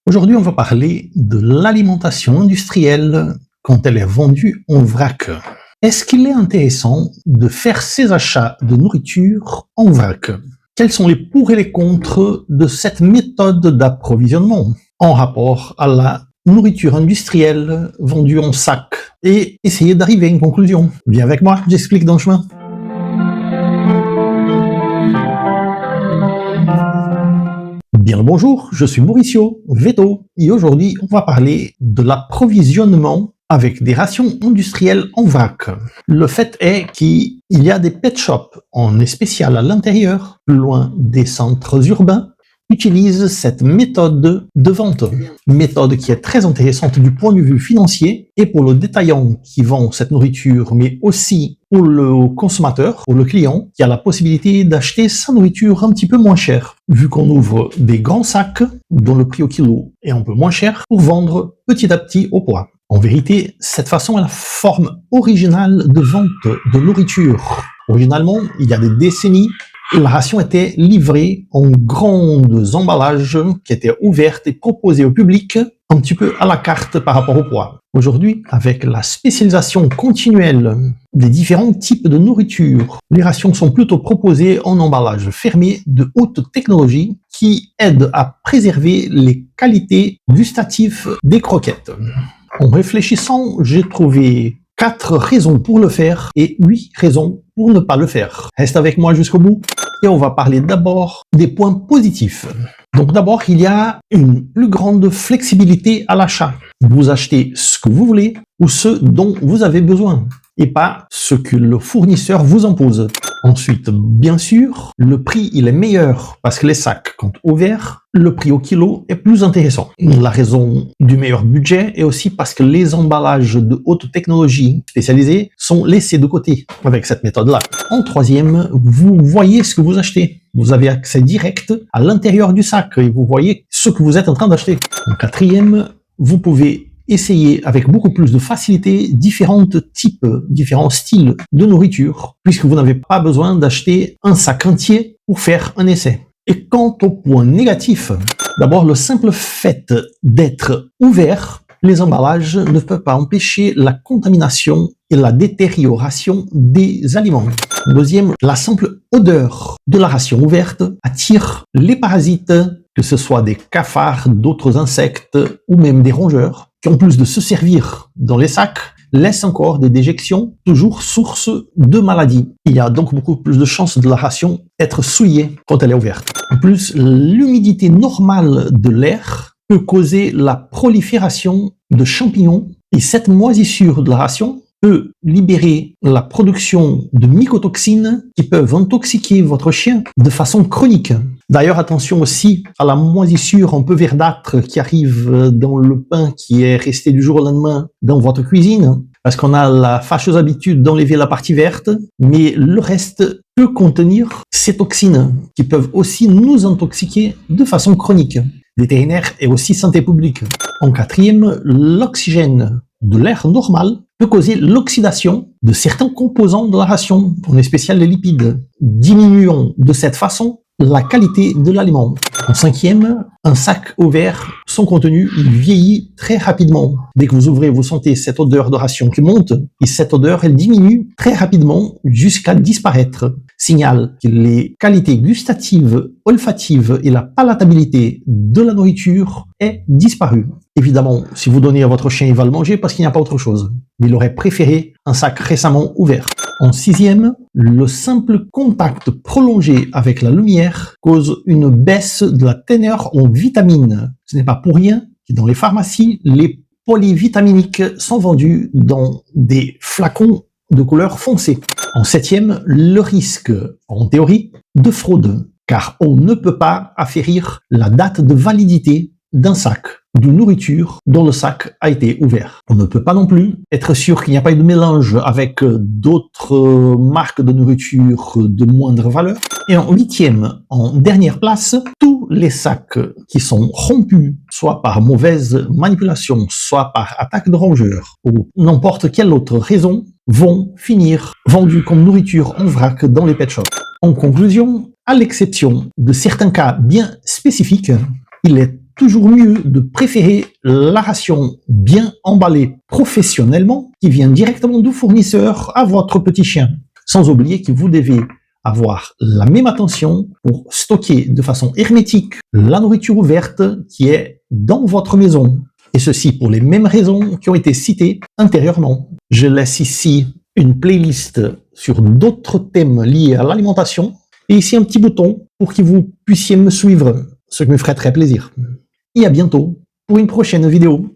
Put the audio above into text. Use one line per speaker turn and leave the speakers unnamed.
Aujourd'hui, on va parler de l'alimentation industrielle quand elle est vendue en vrac. Est-ce qu'il est intéressant de faire ses achats de nourriture en vrac? Quels sont les pour et les contre de cette méthode d'approvisionnement en rapport à la nourriture industrielle vendue en sac? Et essayer d'arriver à une conclusion. Viens avec moi, j'explique dans le chemin. Bien le bonjour, je suis Mauricio, Veto, et aujourd'hui on va parler de l'approvisionnement avec des rations industrielles en vrac. Le fait est qu'il y a des pet shops, en spécial à l'intérieur, plus loin des centres urbains, utilisent cette méthode de vente. Méthode qui est très intéressante du point de vue financier et pour le détaillant qui vend cette nourriture, mais aussi pour le consommateur, pour le client, qui a la possibilité d'acheter sa nourriture un petit peu moins chère, vu qu'on ouvre des grands sacs dont le prix au kilo est un peu moins cher pour vendre petit à petit au poids. En vérité, cette façon est la forme originale de vente de nourriture. Originalement, il y a des décennies, la ration était livrée en grands emballages qui étaient ouvertes et proposées au public un petit peu à la carte par rapport au poids. Aujourd'hui, avec la spécialisation continuelle des différents types de nourriture, les rations sont plutôt proposées en emballage fermé de haute technologie qui aide à préserver les qualités gustatives des croquettes. En réfléchissant, j'ai trouvé 4 raisons pour le faire et 8 raisons pour ne pas le faire. Reste avec moi jusqu'au bout et on va parler d'abord des points positifs. Donc d'abord, il y a une plus grande flexibilité à l'achat. Vous achetez ce que vous voulez ou ce dont vous avez besoin et pas ce que le fournisseur vous impose. Ensuite, bien sûr, le prix il est meilleur parce que les sacs, quand ouverts, le prix au kilo est plus intéressant. La raison du meilleur budget est aussi parce que les emballages de haute technologie spécialisés sont laissés de côté avec cette méthode-là. En troisième, vous voyez ce que vous achetez. Vous avez accès direct à l'intérieur du sac et vous voyez ce que vous êtes en train d'acheter. En quatrième, vous pouvez essayer avec beaucoup plus de facilité différents styles de nourriture, puisque vous n'avez pas besoin d'acheter un sac entier pour faire un essai. Et quant au point négatif, d'abord le simple fait d'être ouvert, les emballages ne peuvent pas empêcher la contamination et la détérioration des aliments. Deuxième, la simple odeur de la ration ouverte attire les parasites, que ce soit des cafards, d'autres insectes ou même des rongeurs, qui en plus de se servir dans les sacs, laissent encore des déjections, toujours source de maladies. Il y a donc beaucoup plus de chances de la ration être souillée quand elle est ouverte. En plus, l'humidité normale de l'air peut causer la prolifération de champignons et cette moisissure de la ration peut libérer la production de mycotoxines qui peuvent intoxiquer votre chien de façon chronique. D'ailleurs, attention aussi à la moisissure un peu verdâtre qui arrive dans le pain qui est resté du jour au lendemain dans votre cuisine, parce qu'on a la fâcheuse habitude d'enlever la partie verte, mais le reste peut contenir ces toxines qui peuvent aussi nous intoxiquer de façon chronique. Vétérinaire et aussi santé publique. En quatrième, l'oxygène de l'air normal peut causer l'oxydation de certains composants de la ration, en spécial les lipides, diminuant de cette façon la qualité de l'aliment. En cinquième, un sac ouvert, son contenu vieillit très rapidement. Dès que vous ouvrez, vous sentez cette odeur de ration qui monte, et cette odeur, elle diminue très rapidement jusqu'à disparaître. Signal que les qualités gustatives, olfatives et la palatabilité de la nourriture est disparue. Évidemment, si vous donnez à votre chien, il va le manger parce qu'il n'y a pas autre chose. Mais il aurait préféré un sac récemment ouvert. En sixième, le simple contact prolongé avec la lumière cause une baisse de la teneur en vitamines. Ce n'est pas pour rien que dans les pharmacies, les polyvitaminiques sont vendus dans des flacons de couleur foncée. En septième, le risque, en théorie, de fraude, car on ne peut pas afférir la date de validité d'un sac de nourriture dont le sac a été ouvert. On ne peut pas non plus être sûr qu'il n'y a pas eu de mélange avec d'autres marques de nourriture de moindre valeur. Et en huitième, en dernière place, tous les sacs qui sont rompus, soit par mauvaise manipulation, soit par attaque de rongeurs, ou n'importe quelle autre raison, vont finir vendus comme nourriture en vrac dans les pet shops. En conclusion, à l'exception de certains cas bien spécifiques, il est toujours mieux de préférer la ration bien emballée professionnellement qui vient directement du fournisseur à votre petit chien. Sans oublier que vous devez avoir la même attention pour stocker de façon hermétique la nourriture ouverte qui est dans votre maison. Et ceci pour les mêmes raisons qui ont été citées antérieurement. Je laisse ici une playlist sur d'autres thèmes liés à l'alimentation et ici un petit bouton pour que vous puissiez me suivre, ce qui me ferait très plaisir. Et à bientôt pour une prochaine vidéo.